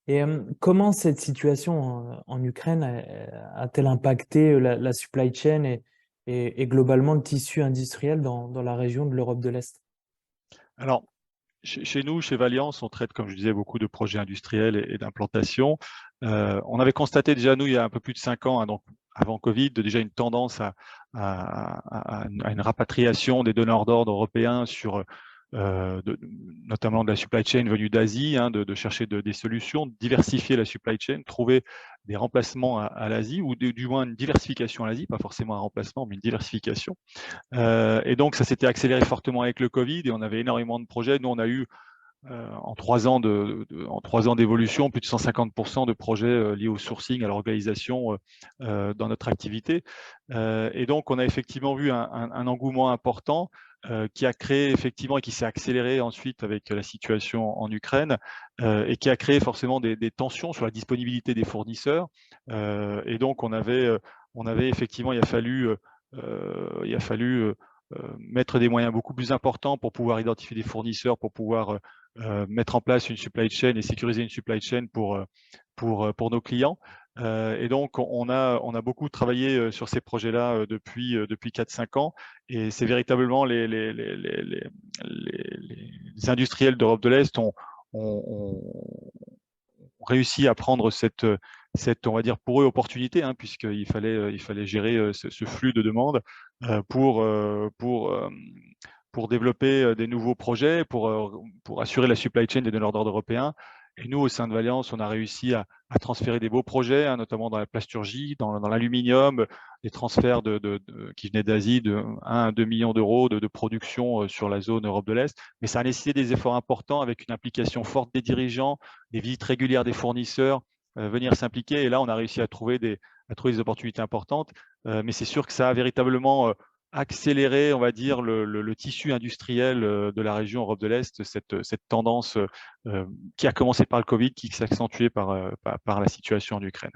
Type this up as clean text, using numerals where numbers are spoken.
Et comment cette situation en Ukraine a-t-elle impacté la supply chain et globalement le tissu industriel dans la région de l'Europe de l'Est? Alors, chez nous, chez Valiance, on traite, comme je disais, beaucoup de projets industriels et d'implantation. On avait constaté déjà, nous, il y a un peu plus de 5 ans, hein, donc avant Covid, déjà une tendance à une rapatriation des donneurs d'ordre européens sur notamment de la supply chain venue d'Asie, hein, de chercher des solutions, de diversifier la supply chain, trouver des remplacements à l'Asie, ou du moins une diversification à l'Asie, pas forcément un remplacement, mais une diversification. Et donc, ça s'était accéléré fortement avec le Covid et on avait énormément de projets. Nous, on a eu en 3 ans en 3 ans d'évolution, plus de 150% de projets liés au sourcing, à l'organisation dans notre activité. Et donc, on a effectivement vu un engouement important qui a créé effectivement et qui s'est accéléré ensuite avec la situation en Ukraine et qui a créé forcément des tensions sur la disponibilité des fournisseurs. Et donc, on avait effectivement, il a fallu mettre des moyens beaucoup plus importants pour pouvoir identifier des fournisseurs, pour pouvoir mettre en place une supply chain et sécuriser une supply chain pour nos clients. Et donc, on a beaucoup travaillé sur ces projets-là depuis 4-5 ans. Et c'est véritablement les industriels d'Europe de l'Est ont réussi à prendre on va dire, pour eux, opportunité, hein, il fallait gérer ce flux de demandes euh, pour, euh, pour, euh, pour développer des nouveaux projets, pour assurer la supply chain des donneurs d'ordre européens. Et nous, au sein de Valiance, on a réussi à transférer des beaux projets, hein, notamment dans la plasturgie, dans l'aluminium, des transferts qui venaient d'Asie de 1 à 2 millions d'euros de production sur la zone Europe de l'Est. Mais ça a nécessité des efforts importants avec une implication forte des dirigeants, des visites régulières des fournisseurs, venir s'impliquer. Et là, on a réussi à trouver des opportunités importantes. Mais c'est sûr que ça a véritablement accélérer, on va dire, le tissu industriel de la région Europe de l'Est, cette tendance qui a commencé par le Covid, qui s'est accentuée par la situation en Ukraine.